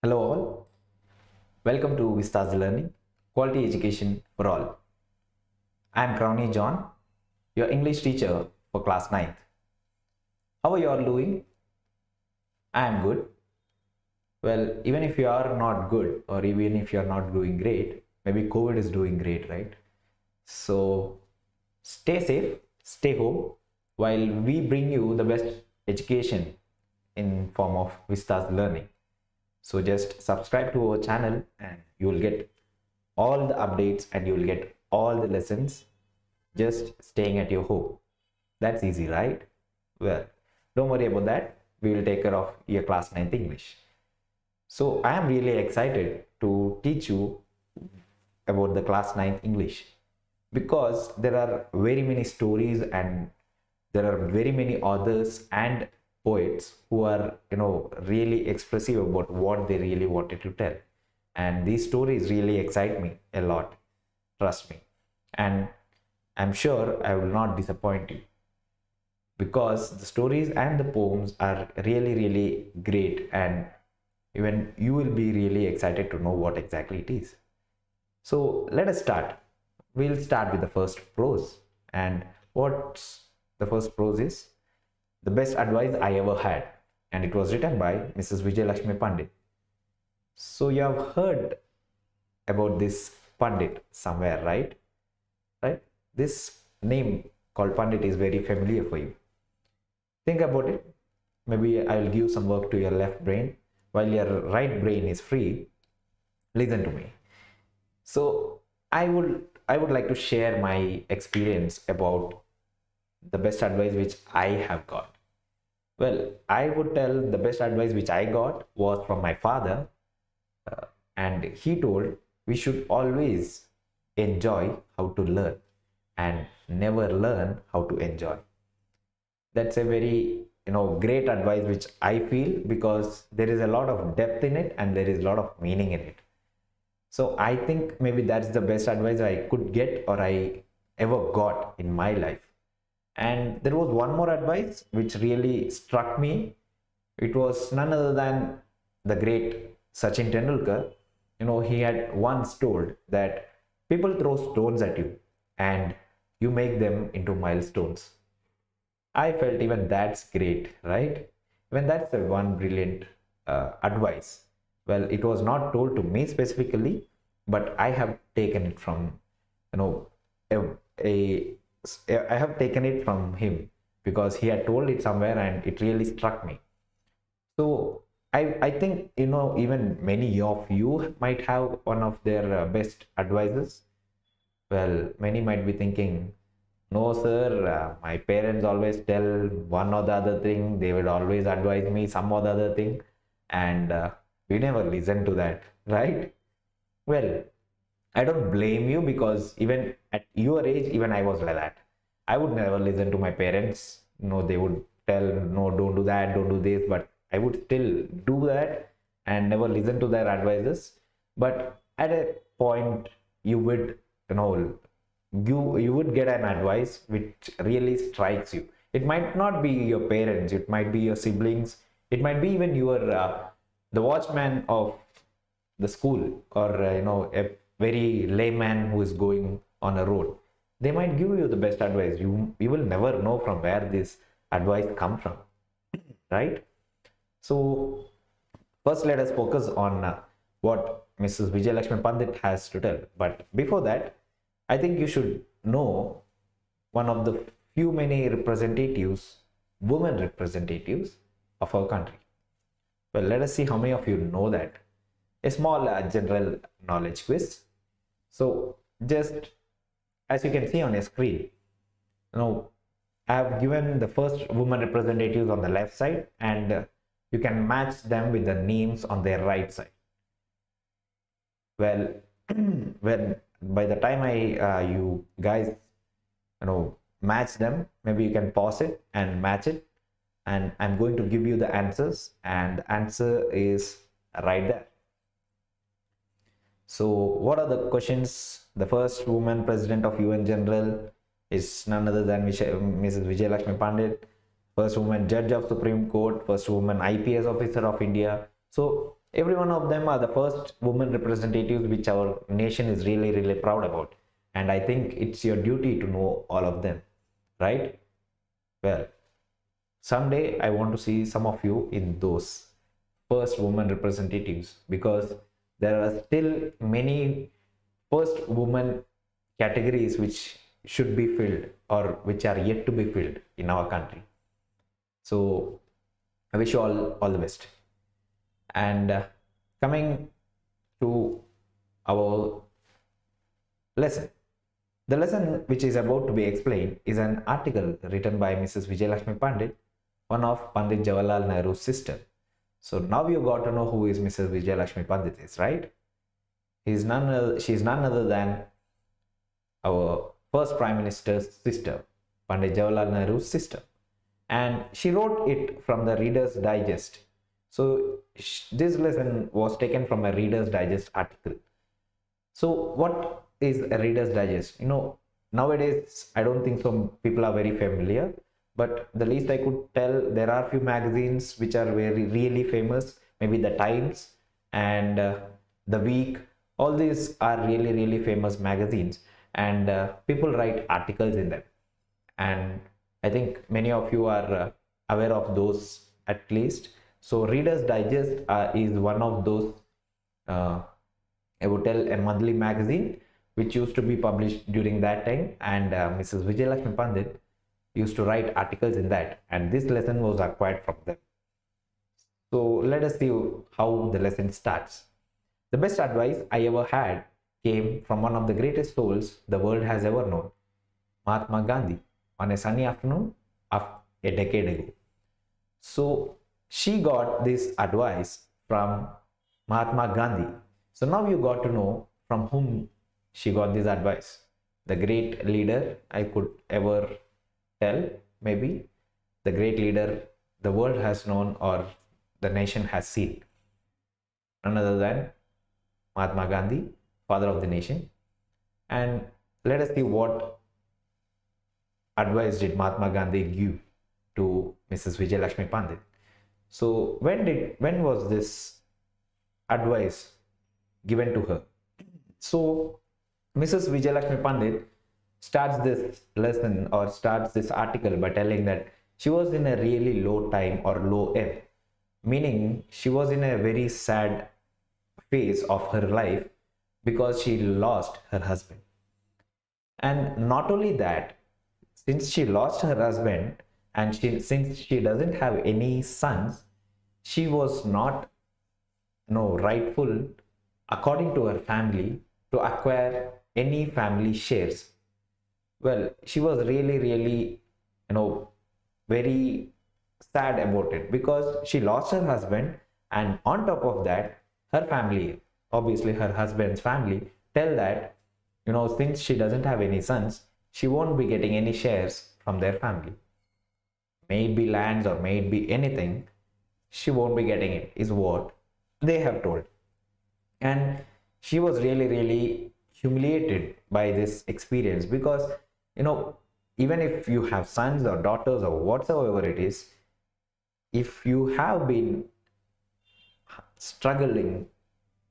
Hello all, welcome to Vista's Learning, Quality Education for All. I am Crowny John, your English teacher for class 9th. How are you all doing? I am good. Well, even if you are not good or even if you are not doing great, maybe COVID is doing great, right? So stay safe, stay home while we bring you the best education in form of Vista's Learning. So just subscribe to our channel and you will get all the updates and you will get all the lessons just staying at your home. That's easy, right? Well, don't worry about that. We will take care of your class 9th English. So I am really excited to teach you about the class 9th English because there are very many stories and there are very many authors and poets who are really expressive about what they really wanted to tell, and these stories really excite me a lot, trust me, and I'm sure I will not disappoint you because the stories and the poems are really great, and even you will be really excited to know what exactly it is. So let us start. We'll start with the first prose, and what's the first prose is The Best Advice I Ever Had, and it was written by Mrs. Vijaya Pandit. So you have heard about this Pandit somewhere, right? This name called Pandit is very familiar for you. Think about it. Maybe I will give some work to your left brain while your right brain is free. Listen to me. So I would like to share my experience about the best advice which I have got. Well, I would tell the best advice which I got was from my father, and he told we should always enjoy how to learn and never learn how to enjoy. That's a very great advice which I feel, because there is a lot of depth in it and there is a lot of meaning in it. So I think maybe that's the best advice I could get or I ever got in my life. And there was one more advice which really struck me. It was none other than the great Sachin Tendulkar. He had once told that people throw stones at you and you make them into milestones. I felt even that's great, right? Even that's a one brilliant advice. Well, it was not told to me specifically, but I have taken it from, I have taken it from him because he had told it somewhere and it really struck me. So I think, even many of you might have one of their best advices. Well, many might be thinking, no, sir, my parents always tell one or the other thing. They would always advise me some or the other thing. And we never listen to that, right? Well, I don't blame you because even at your age, even I was like that. I would never listen to my parents. They would tell, no, don't do that, don't do this, but I would still do that and never listen to their advices. But at a point, you would, you would get an advice which really strikes you. It might not be your parents, it might be your siblings, it might be even your the watchman of the school, or a very layman who is going on a road. They might give you the best advice. You will never know from where this advice come from, right? So first let us focus on what Mrs. Vijaya Pandit has to tell. But before that, I think you should know one of the few many representatives, women representatives of our country. Well, let us see how many of you know that. A small general knowledge quiz. So just as you can see on your screen, I have given the first women representatives on the left side, and you can match them with the names on their right side. Well, when by the time you guys match them, maybe you can pause it and match it, and I'm going to give you the answers, and the answer is right there. So what are the questions? The first woman president of UN General is none other than Mrs. Vijaya Pandit. First woman judge of Supreme Court, first woman IPS officer of India. So Every one of them are the first women representatives which our nation is really proud about. And I think it's your duty to know all of them, right? Well, someday I want to see some of you in those first women representatives, because there are still many first women categories which should be filled or which are yet to be filled in our country. So I wish you all the best. And coming to our lesson. The lesson which is about to be explained is an article written by Mrs. Vijaya Pandit, one of Pandit Jawaharlal Nehru's sister. So now you got to know who is Mrs. Vijaya Pandit is, right? She is none other than our first Prime Minister's sister, Pandit Jawaharlal Nehru's sister. And she wrote it from the Reader's Digest. So this lesson was taken from a Reader's Digest article. So what is a Reader's Digest? Nowadays I don't think some people are very familiar, but the least I could tell, there are few magazines which are really famous, maybe the Times and the Week. All these are really famous magazines, and people write articles in them, and I think many of you are aware of those at least. So Reader's Digest is one of those, I would tell, a monthly magazine which used to be published during that time, and Mrs. Vijaya Pandit used to write articles in that, and this lesson was acquired from them. So let us see how the lesson starts. The best advice I ever had came from one of the greatest souls the world has ever known, Mahatma Gandhi, on a sunny afternoon of a decade ago. So she got this advice from Mahatma Gandhi. So now you got to know from whom she got this advice. The great leader I could ever tell, maybe the great leader the world has known or the nation has seen, none other than Mahatma Gandhi, father of the nation. And let us see what advice did Mahatma Gandhi give to Mrs. Vijaya Pandit. So when was this advice given to her? So Mrs. Vijaya Pandit starts this lesson or starts this article by telling that she was in a really low time or low ebb, meaning she was in a very sad phase of her life because she lost her husband. And not only that, since she lost her husband and since she doesn't have any sons, she was not rightful according to her family to acquire any family shares. Well, she was really very sad about it because she lost her husband, and on top of that, her family, obviously her husband's family, tell that since she doesn't have any sons, she won't be getting any shares from their family. May it be lands or may it be anything, she won't be getting it, is what they have told. And she was really humiliated by this experience because even if you have sons or daughters or whatsoever it is, if you have been struggling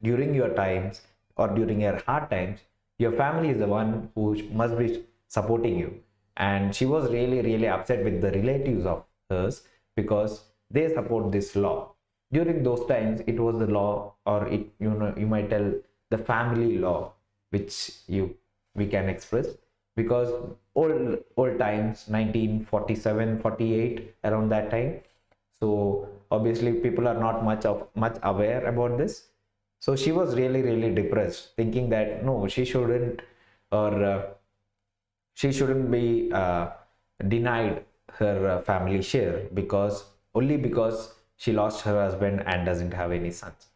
during your times or during your hard times, your family is the one who must be supporting you. And she was really upset with the relatives of hers because they support this law. During those times, it was the law, or you might tell the family law, which we can express, because old times, 1947, 48, around that time. So obviously people are not much aware about this. So she was really depressed, thinking that no, she shouldn't, or she shouldn't be denied her family share only because she lost her husband and doesn't have any sons.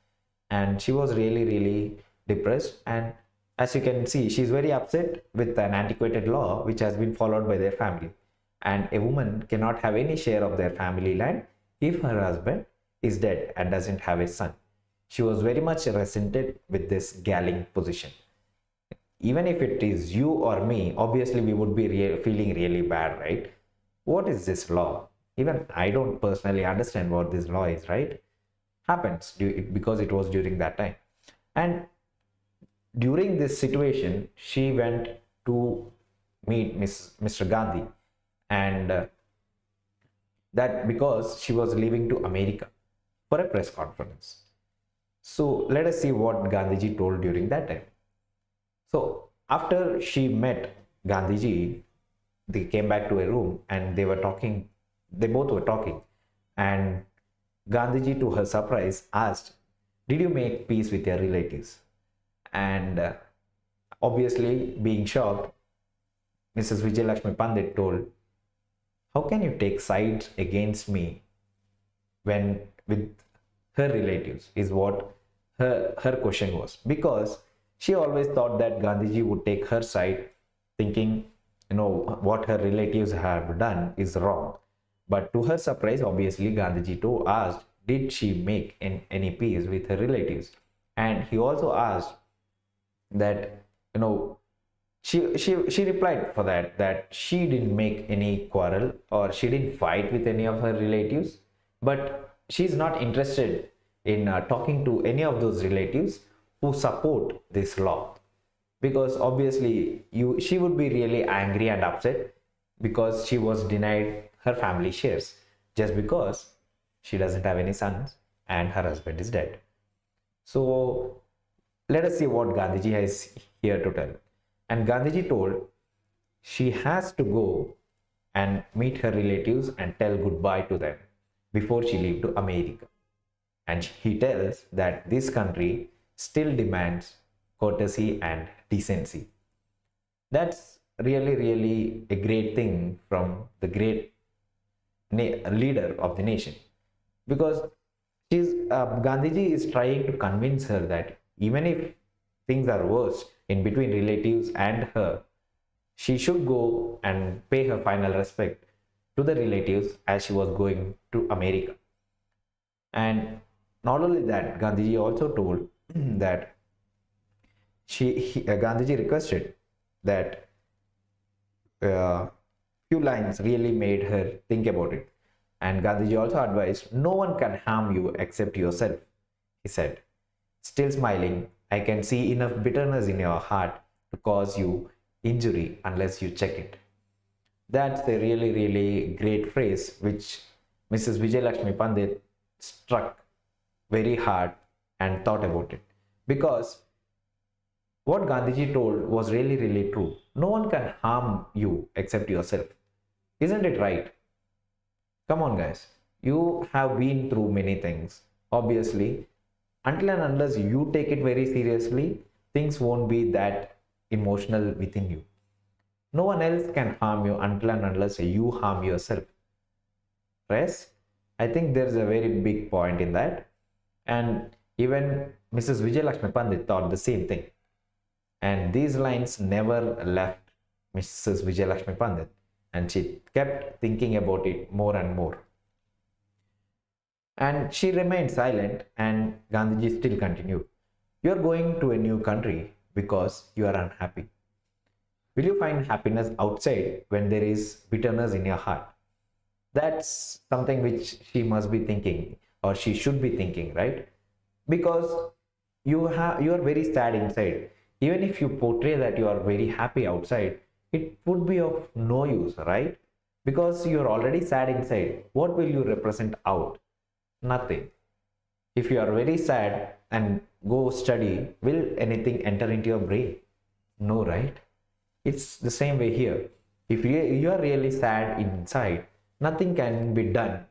And she was really depressed, and as you can see, she's very upset with an antiquated law which has been followed by their family. And a woman cannot have any share of their family land if her husband is dead and doesn't have a son. She was very much resented with this galling position. Even if it is you or me, obviously we would be feeling really bad, right? What is this law? Even I don't personally understand what this law is, right? happens because it was during that time. And during this situation, she went to meet Mr. Gandhi, and that because she was leaving to America for a press conference. So let us see what Gandhiji told during that time. So after she met Gandhiji, they came back to a room and they both were talking, and Gandhiji, to her surprise, asked, "Did you make peace with your relatives?" And obviously, being shocked, Mrs. Vijaya Pandit told, "How can you take sides against me when with her relatives?" is what her question was. Because she always thought that Gandhiji would take her side, thinking, what her relatives have done is wrong. But to her surprise, obviously, Gandhiji too asked, did she make any peace with her relatives? And he also asked that, she replied for that she didn't make any quarrel or she didn't fight with any of her relatives, but she's not interested in talking to any of those relatives who support this law, because obviously she would be really angry and upset because she was denied her family shares just because she doesn't have any sons and her husband is dead. So let us see what Gandhiji has here to tell. And Gandhiji told she has to go and meet her relatives and tell goodbye to them before she leaves to America. And he tells that this country still demands courtesy and decency. That's really a great thing from the great leader of the nation, because Gandhiji is trying to convince her that even if things are worse in between relatives and her, she should go and pay her final respect to the relatives as she was going to America. And not only that, Gandhiji also told that Gandhiji requested that few lines really made her think about it. And Gandhiji also advised, no one can harm you except yourself, he said. Still smiling, I can see enough bitterness in your heart to cause you injury unless you check it. That's a really great phrase which Mrs. Vijaya Pandit struck very hard and thought about it, because what Gandhiji told was really true. No one can harm you except yourself. Isn't it right? Come on guys, you have been through many things. Obviously, until and unless you take it very seriously, things won't be that emotional within you. No one else can harm you until and unless you harm yourself. Yes, I think there's a very big point in that. And even Mrs. Vijaya Pandit thought the same thing. And these lines never left Mrs. Vijaya Pandit, and she kept thinking about it more and more. And she remained silent, and Gandhiji still continued. You are going to a new country because you are unhappy. Will you find happiness outside when there is bitterness in your heart? That's something which she must be thinking, or she should be thinking, right? Because you are very sad inside. Even if you portray that you are very happy outside, it would be of no use, right? Because you are already sad inside. What will you represent out? Nothing. If you are very sad and go study, will anything enter into your brain? No, right? It's the same way here. If you are really sad inside, nothing can be done,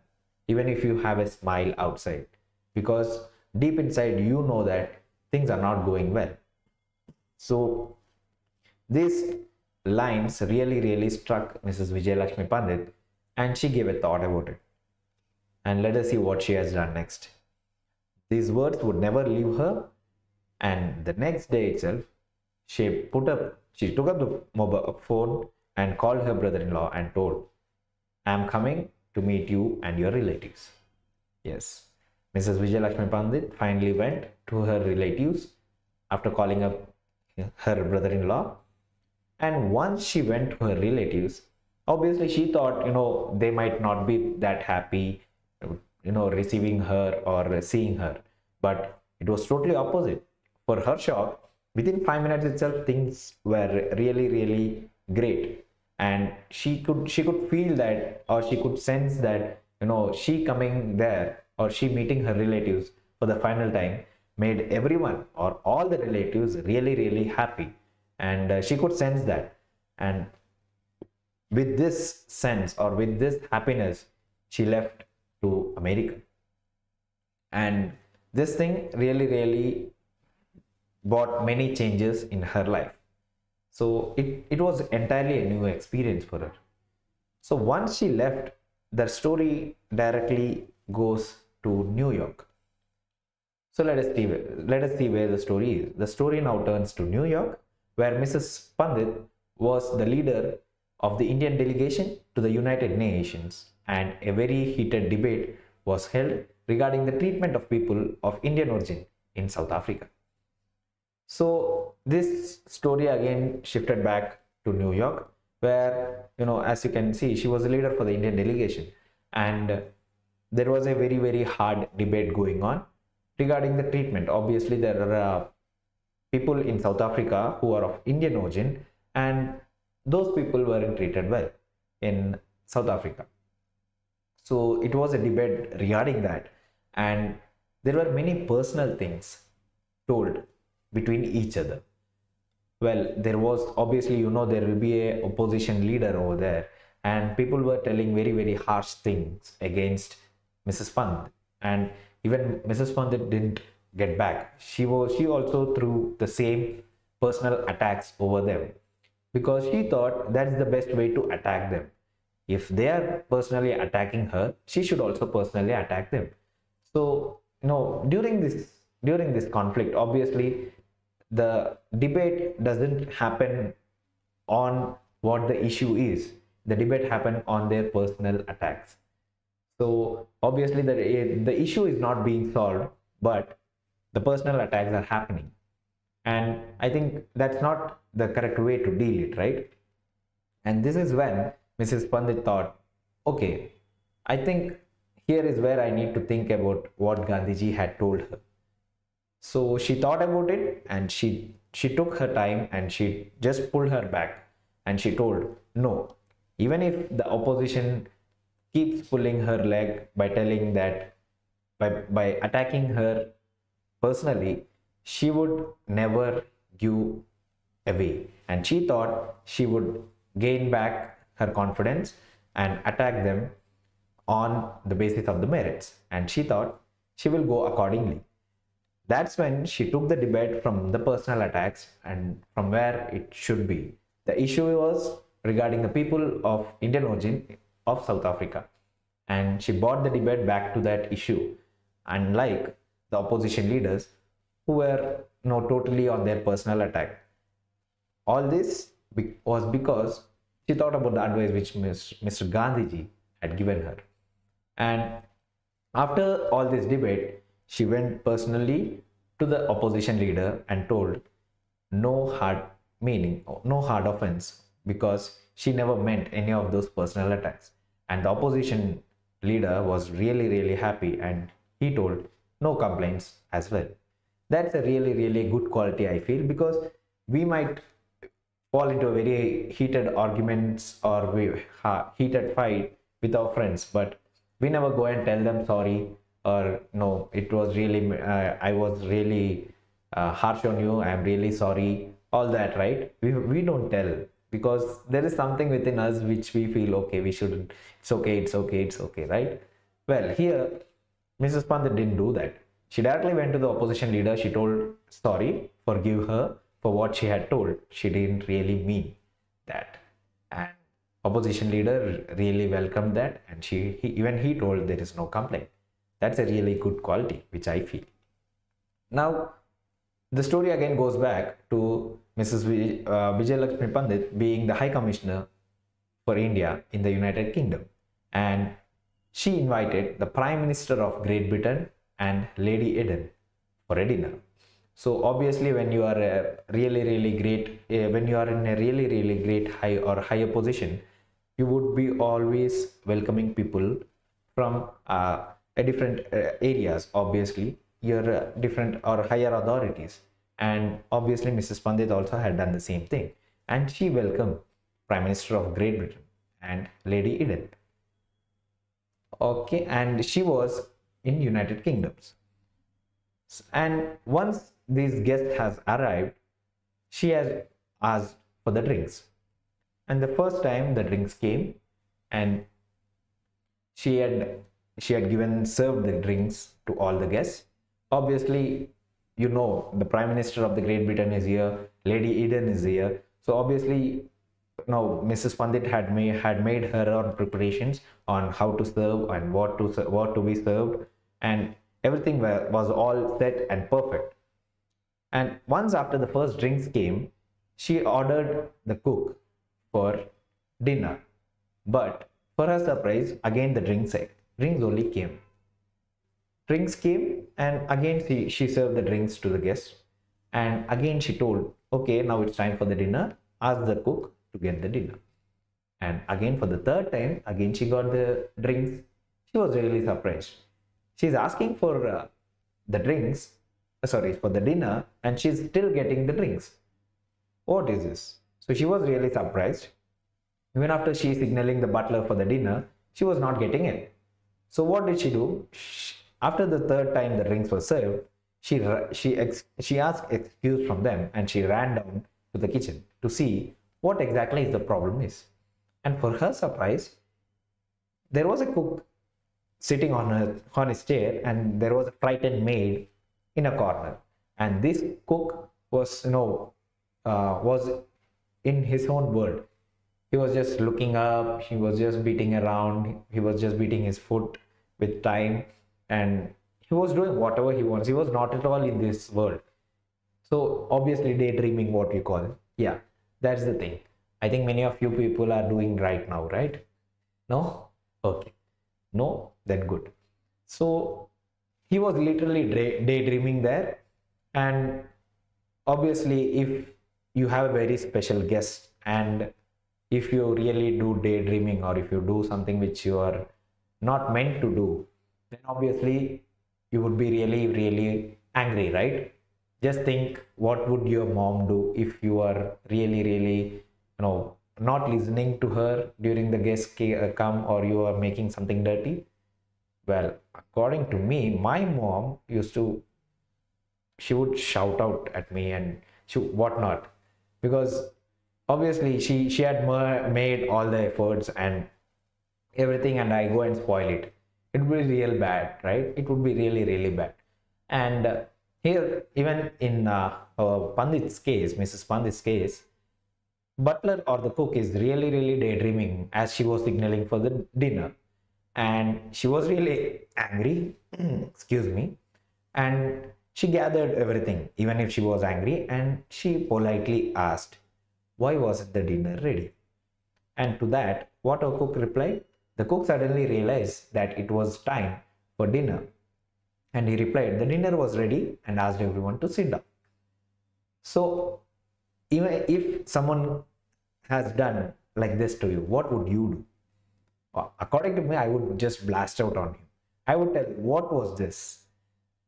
even if you have a smile outside, because deep inside you know that things are not going well. So these lines really struck Mrs. Vijaya Pandit, and she gave a thought about it. And let us see what she has done next. These words would never leave her, and the next day itself, she took up the mobile phone and called her brother-in-law and told, I am coming to meet you and your relatives. Yes, Mrs. Vijaya Pandit finally went to her relatives after calling up her brother-in-law. And once she went to her relatives, obviously she thought, they might not be that happy, receiving her or seeing her. But it was totally opposite. For her shock, within 5 minutes itself, things were really, really great. And she could feel that, or she could sense that, she coming there or she meeting her relatives for the final time made everyone or all the relatives really, really happy. And she could sense that. And with this sense or with this happiness, she left to America. And this thing really, really brought many changes in her life. So it was entirely a new experience for her. So once she left, the story directly goes to New York. So let us see where the story is. The story now turns to New York, where Mrs. Pandit was the leader of the Indian delegation to the United Nations, and a very heated debate was held regarding the treatment of people of Indian origin in South Africa. So this story again shifted back to New York, where, as you can see, she was a leader for the Indian delegation, and there was a very, very hard debate going on regarding the treatment. Obviously, there are people in South Africa who are of Indian origin, and those people weren't treated well in South Africa. So it was a debate regarding that, and there were many personal things told between each other. Well, there was obviously, there will be a opposition leader over there, and people were telling very, very harsh things against Mrs. Pandit, and even Mrs. Pandit didn't get back. She also threw the same personal attacks over them, because she thought that's the best way to attack them. If they are personally attacking her, she should also personally attack them. So, during this conflict, obviously the debate doesn't happen on what the issue is. The debate happened on their personal attacks. So obviously the issue is not being solved, but the personal attacks are happening. And I think that's not the correct way to deal it, right? And this is when Mrs. Pandit thought, okay, I think here is where I need to think about what Gandhiji had told her. So she thought about it, and she took her time, and she just pulled her back, and she told, no, even if the opposition keeps pulling her leg by telling that, by attacking her personally, she would never give away. And she thought she would gain back her confidence and attack them on the basis of the merits. And she thought she will go accordingly. That's when she took the debate from the personal attacks and from where it should be. The issue was regarding the people of Indian origin of South Africa. And she brought the debate back to that issue, unlike the opposition leaders who were totally on their personal attack. All this was because she thought about the advice which Mr. Gandhiji had given her. And after all this debate, she went personally to the opposition leader and told no hard meaning, no hard offense, because she never meant any of those personal attacks. And the opposition leader was really, really happy, and he told no complaints as well. That's a really, really good quality, I feel, because we might fall into a very heated arguments or heated fight with our friends, but we never go and tell them sorry, or no, it was really, I was really harsh on you, I am really sorry, all that, right? We don't tell, because there is something within us which we feel, okay, we shouldn't, it's okay, right? Well, here Mrs. Pandit didn't do that. She directly went to the opposition leader. She told sorry, forgive her for what she had told. She didn't really mean that. And opposition leader really welcomed that, and even he told there is no complaint. That's a really good quality, which I feel. Now, the story again goes back to Mrs. Vijaya Pandit being the High Commissioner for India in the United Kingdom. And she invited the Prime Minister of Great Britain and Lady Eden for a dinner. So obviously, when you are a really, really great, when you are in a really, really great higher position, you would be always welcoming people from different areas, obviously your different or higher authorities, and obviously Mrs. Pandit also had done the same thing, and she welcomed Prime Minister of Great Britain and Lady Eden. Okay, and she was in United Kingdoms. And once this guest has arrived, she has asked for the drinks. And the first time the drinks came, and she had given served the drinks to all the guests. Obviously, you know, the Prime Minister of the Great Britain is here, Lady Eden is here. So obviously, now Mrs. Pandit had made her own preparations on how to serve and what to be served, and everything was all set and perfect. And once after the first drinks came, she ordered the cook for dinner. But for her surprise, again the drinks only came. Drinks came, and again she served the drinks to the guests. And again she told, okay, now it's time for the dinner. Ask the cook to get the dinner. And again for the third time, again she got the drinks. She was really surprised. She's asking for the drinks, for the dinner, and she's still getting the drinks. What is this? So she was really surprised. Even after she signaling the butler for the dinner, she was not getting it. So what did she do? After the third time the drinks were served, she asked excuse from them, and she ran down to the kitchen to see what exactly is the problem is. And for her surprise, there was a cook sitting on his chair, and there was a frightened maid in a corner. And this cook was was in his own world. He was just looking up, he was just beating around, he was just beating his foot with time, and he was doing whatever he wants. He was not at all in this world. So obviously daydreaming, what we call. Yeah, that's the thing. I think many of you people are doing right now, right? No? Okay. No? Then good. So he was literally daydreaming there. And obviously, if you have a very special guest, and if you really do daydreaming, or if you do something which you are not meant to do, then obviously you would be really, really angry, right? Just think, what would your mom do if you are really, really, not listening to her during the guests come, or you are making something dirty? Well, according to me, my mom she would shout out at me and whatnot, because obviously she had made all the efforts and everything, and I go and spoil it. It would be real bad, right? It would be really, really bad. And here, even in Pandit's case, Mrs. Pandit's case, butler or the cook is really, really daydreaming as she was signaling for the dinner, and she was really angry. Excuse me. And she gathered everything, even if she was angry, and she politely asked, why wasn't the dinner ready? And to that, what our cook replied? The cook suddenly realized that it was time for dinner, and he replied, the dinner was ready, and asked everyone to sit down. So even if someone has done like this to you, what would you do? According to me, I would just blast out on him. I would tell, what was this?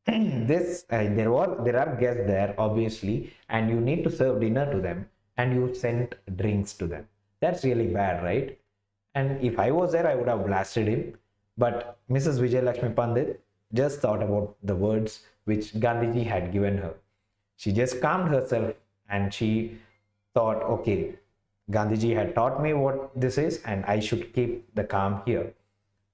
There are guests there, obviously, and you need to serve dinner to them, and you sent drinks to them. That's really bad, right? And if I was there, I would have blasted him. But Mrs. Vijaya Pandit just thought about the words which Gandhiji had given her. She just calmed herself, and she thought, okay, Gandhiji had taught me what this is, and I should keep the calm here.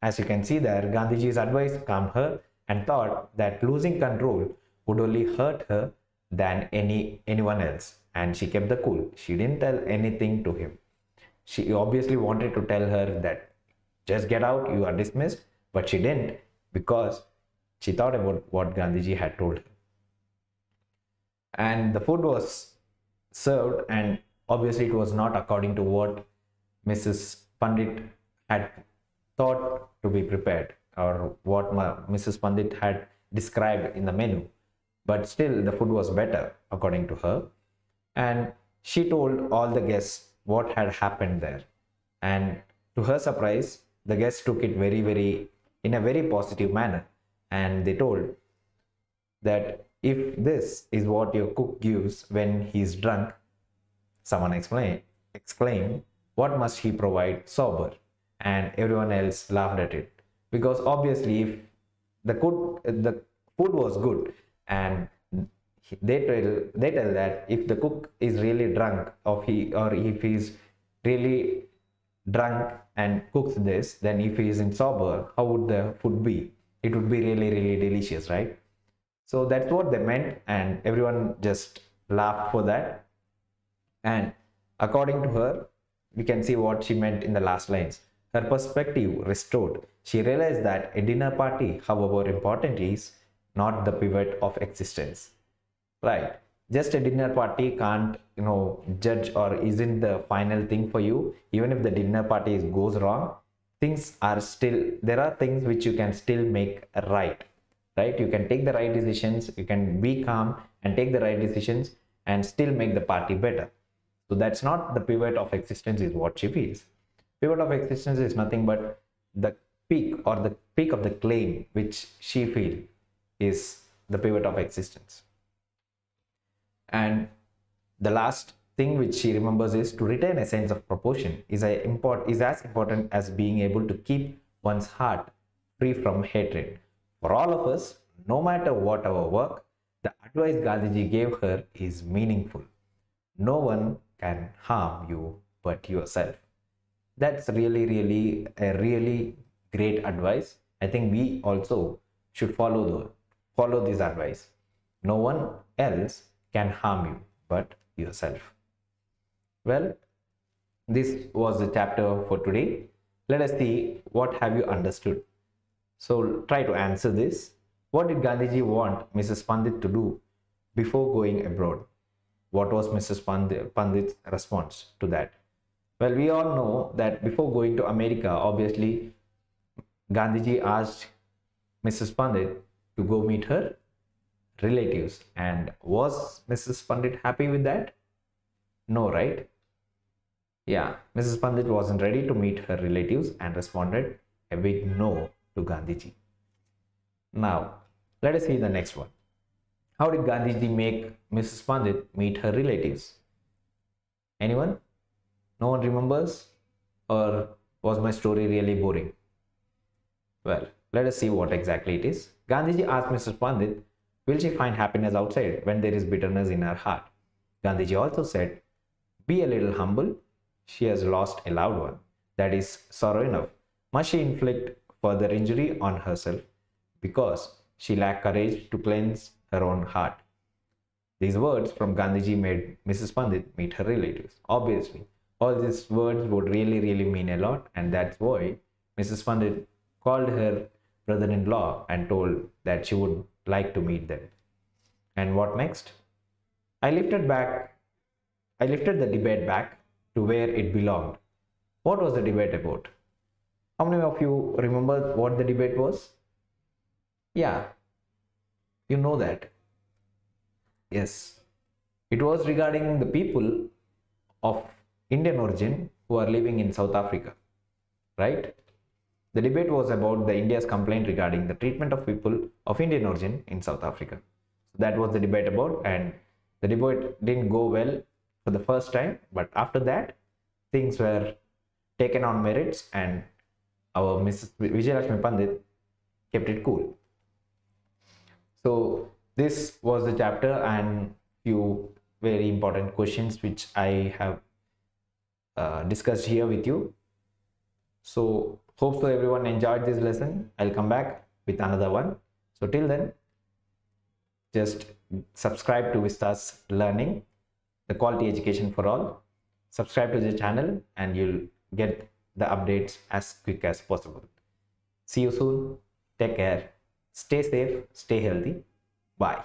As you can see there, Gandhiji's advice calmed her, and thought that losing control would only hurt her than anyone else. And she kept the cool. She didn't tell anything to him. She obviously wanted to tell her that just get out, you are dismissed, but she didn't, because she thought about what Gandhiji had told her. And the food was served, and obviously it was not according to what Mrs. Pandit had thought to be prepared, or what Mrs. Pandit had described in the menu. But still, the food was better according to her. And she told all the guests what had happened there. And to her surprise, the guests took it very, very in a very positive manner, and they told that if this is what your cook gives when he's drunk, someone exclaimed, what must he provide sober? And everyone else laughed at it, because obviously if the food was good, and they tell that if the cook is really drunk, or if he's really drunk and cooks this, then if he isn't sober, how would the food be? It would be really, really delicious, right? So that's what they meant, and everyone just laughed for that. And according to her, we can see what she meant in the last lines. Her perspective restored. She realized that a dinner party, however important, is not the pivot of existence. Right? Just a dinner party can't, judge or isn't the final thing for you. Even if the dinner party goes wrong, there are things which you can still make right. Right? You can take the right decisions. You can be calm and take the right decisions and still make the party better. So that's not the pivot of existence, is what she feels. Pivot of existence is nothing but the peak, or the peak of the claim which she feels is the pivot of existence. And the last thing which she remembers is to retain a sense of proportion is as important as being able to keep one's heart free from hatred. For all of us, no matter what our work, the advice Gandhiji gave her is meaningful. No one can harm you but yourself. That's really a really great advice. I think we also should follow this advice. No one else can harm you but yourself. Well, this was the chapter for today. Let us see what have you understood. So try to answer this. What did Gandhiji want Mrs. Pandit to do before going abroad? What was Mrs. Pandit's response to that? Well, we all know that before going to America, obviously, Gandhiji asked Mrs. Pandit to go meet her relatives. And was Mrs. Pandit happy with that? No, right? Yeah, Mrs. Pandit wasn't ready to meet her relatives and responded a big no to Gandhiji. Now, let us see the next one. How did Gandhiji make Mrs. Pandit meet her relatives? Anyone? No one remembers? Or was my story really boring? Well, let us see what exactly it is. Gandhiji asked Mrs. Pandit, will she find happiness outside when there is bitterness in her heart? Gandhiji also said, be a little humble. She has lost a loved one. That is sorrow enough. Must she inflict further injury on herself because she lacked courage to cleanse her own heart? These words from Gandhiji made Mrs. Pandit meet her relatives. Obviously, all these words would really mean a lot, and that's why Mrs. Pandit called her brother-in-law and told that she would like to meet them. And what next? I lifted the debate back to where it belonged. What was the debate about? How many of you remember what the debate was? Yeah, you know that. Yes, it was regarding the people of Indian origin who are living in South Africa, right? The debate was about the India's complaint regarding the treatment of people of Indian origin in South Africa. So that was the debate about, and the debate didn't go well for the first time, but after that things were taken on merits, and our Mrs. Vijaya Pandit kept it cool. So this was the chapter and few very important questions which I have discussed here with you. So hope so everyone enjoyed this lesson. I'll come back with another one. So till then, just subscribe to Vista's Learning, the quality education for all. Subscribe to the channel and you'll get the updates as quick as possible. See you soon. Take care. Stay safe. Stay healthy. Bye.